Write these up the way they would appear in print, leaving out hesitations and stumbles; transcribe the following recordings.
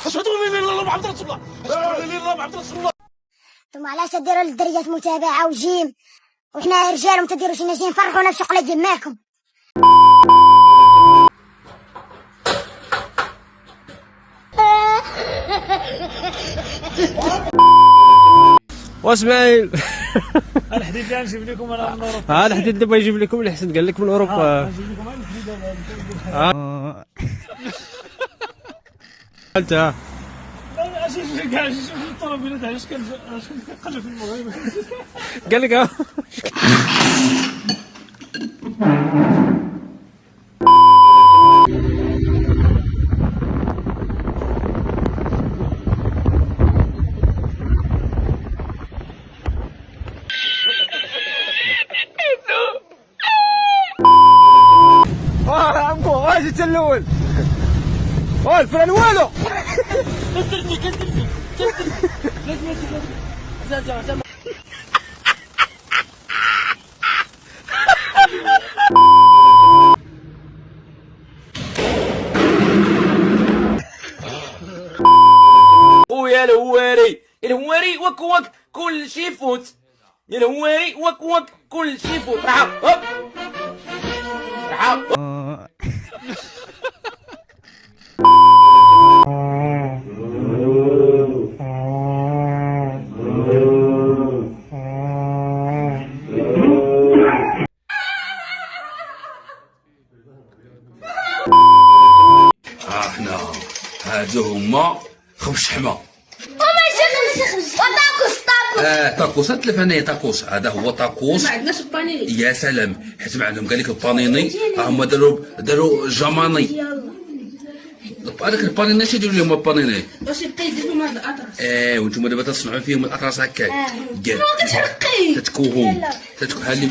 اشهد ان لا اله الا الله محمد رسول الله. اشهد ان لا اله الا الله محمد رسول الله. انتم علاش تديروا للدرجات متابعه وجيم وحنا رجال وما تديروش نجي نفرحوا نفس قليل معاكم. واسماعيل الحديد اللي غنجيب لكم انا من اوروبا. ها الحديد دابا يجيب لكم الحسن قال لك من اوروبا. غنجيب لكم الحديد انت اش كاع نشوف الطوموبيلات علاش كنقلب في المغرب. قال لك ها عمكو اجي انت الاول الفران والو. ويا الهواري الهواري وك وك كل شي يفوت. يا الهواري وك وك كل شي يفوت. راح هوب راح احنا هادو هما خبز شحمه. خبز وطاكوس طاكوس تلف هنايا طاكوس. هذا هو طاكوس. ما عندناش البانيني. يا سلام حيت ما عندهم قال لك البانيني هما داروا جاماني. هذاك البانيني اش يديروا لهم البانيني؟ باش يبقى يزيد لهم هاد الاطراس. وانتم دابا تصنعوا فيهم الاطراس هكاك. كاع كتحرقي تتكوهم هاللي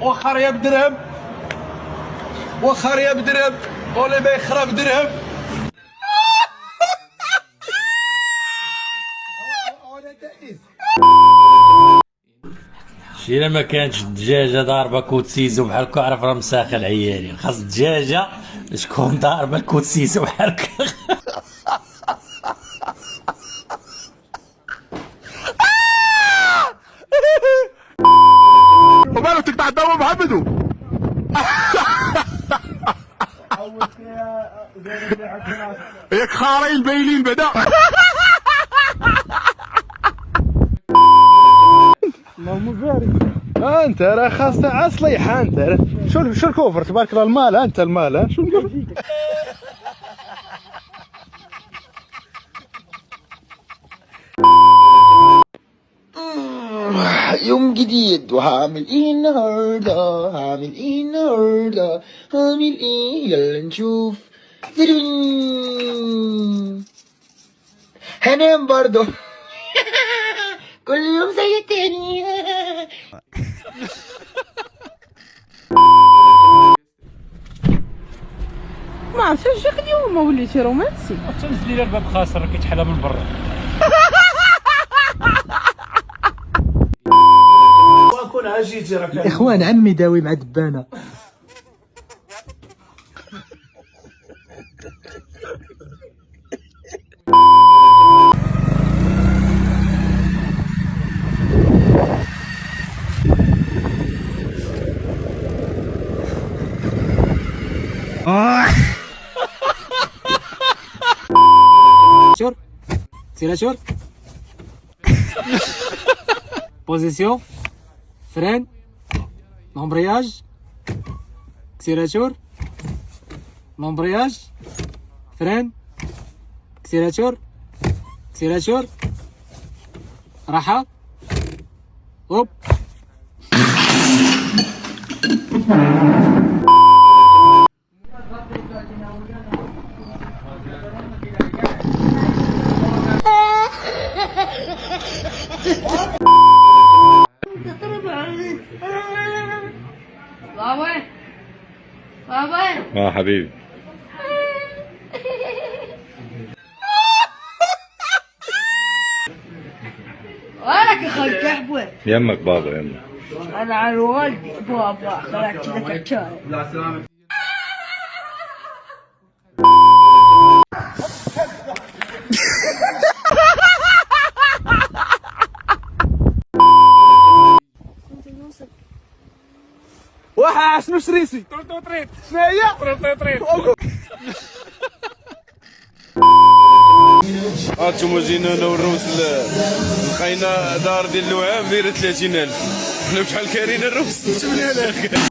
وخر يا بدرهم وخر يا بدرهم واللي ما يخرب درهم. شي الا ما كانتش الدجاجه ضاربه كوتسيزو بحالك عرف راه مساخه العيالين. خاص الدجاجه تكون ضاربه كوتسيزو بحالك. ومالو تقطع الدواء محمدو. ياك خارين باينين بعدا. اللهم بارك. انت راه خاص تاع صليحه. انت شو الكفر تبارك الله. المال انت المال شو نقول. يوم جديد وهعمل ايه النهارده هعمل ايه النهارده هعمل ايه يلا نشوف. هنام برضه. كل يوم زي التاني. ما عرفتش واش اليوم ما وليتي رومانسي. تنزلي لها الباب خاسر كيتحلى من برا. واكون عجيتي راك اخوان عمي داوي مع دبانه. Sur. Accélérateur. Position. Freine. Embrayage. Accélérateur. Embrayage. Freine. Accélérateur. Accélérateur. راحة. Hop. بابا بابا حبيبي معك يا خالد كعبوه. يمك بابا يمك. انا على والدي بابا خلاك كذا كعشان. واحد شنو شريتي؟ طريط شنو هي؟ طريط هانتوما جينا نوريو لقينا دار ديال اللوعاب دايره 30,000. حنا بشحال كاينين الروس 8,000.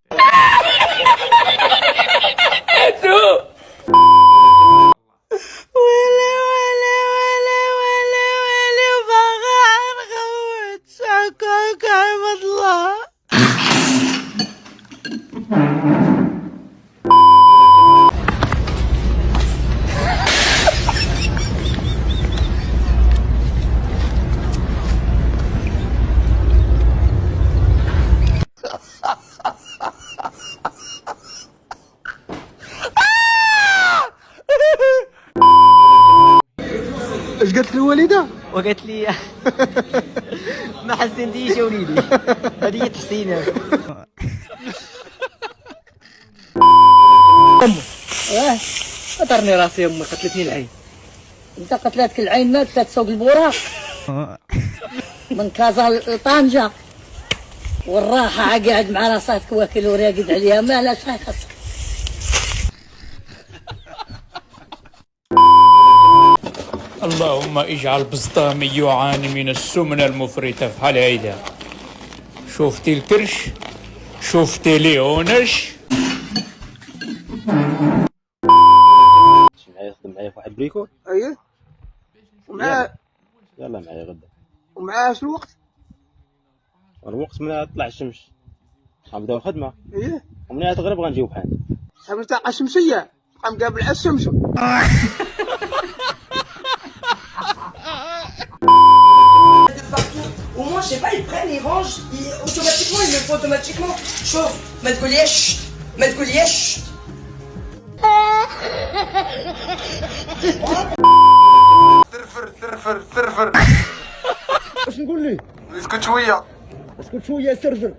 اش قالت الوالده؟ وقالت لي ما حسنتيش يا وليدي، هذه هي تحسينات. قطرني راسي امي، قتلتني العين. انت قتلتك العين مات تسوق البوراق من كازا لطنجة، والراحة قاعد مع راساتك واكل وراقد عليها، ما لا شي خاصك. اللهم اجعل بسطامي يعاني من السمنة المفرطة في حال هيدا. شفتي الكرش؟ شفتي ليونش؟ معايا يخدم معايا في واحد بريكول. اييه ومعاه يلا معايا غدا. ومعاه شنو الوقت؟ الوقت من طلع الشمس غنبداو الخدمة. اييه ومن تغرب غنجيو بحال صاحبي تاع الشمسيه بقى مقابل على الشمس. Au moins, je sais pas, ils prennent, ils rangent, automatiquement, ils le font automatiquement. شوف ما تقوليش ما تقوليش. ثرفر اش نقول لي؟ اسكت شويه. اسكت شويه سرفر.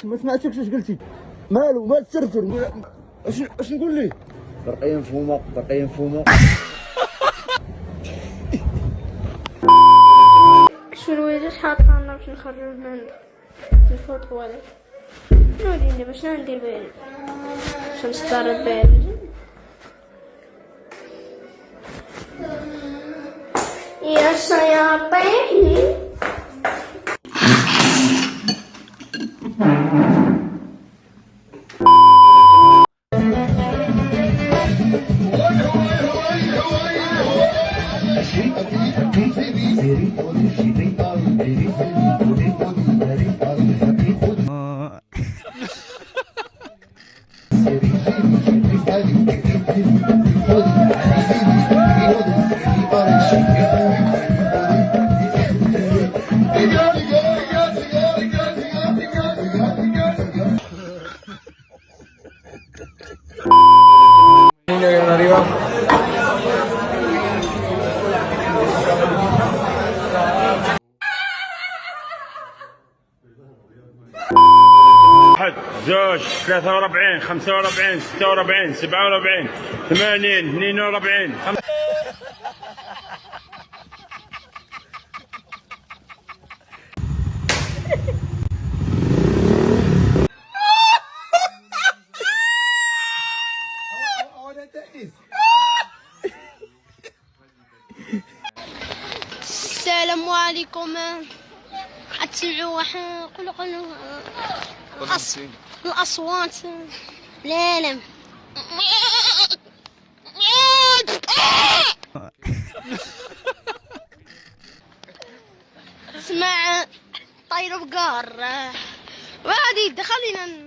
ما سمعتكش اش قلتي؟ مالو مال سرفر. اش نقول لي؟ برقيه مفهومه برقيه مفهومه. شنو اللي حاطانا باش نخرجو من الفوت ولد نوريني باش ندير بالي باش نسترد بالي. يا شياطين واحد زوج 43 45 46 47 80 42. السلام عليكم. حتسمعوا قولوا الأصوات. لا لا اسمع طير بقار وهذه خلينا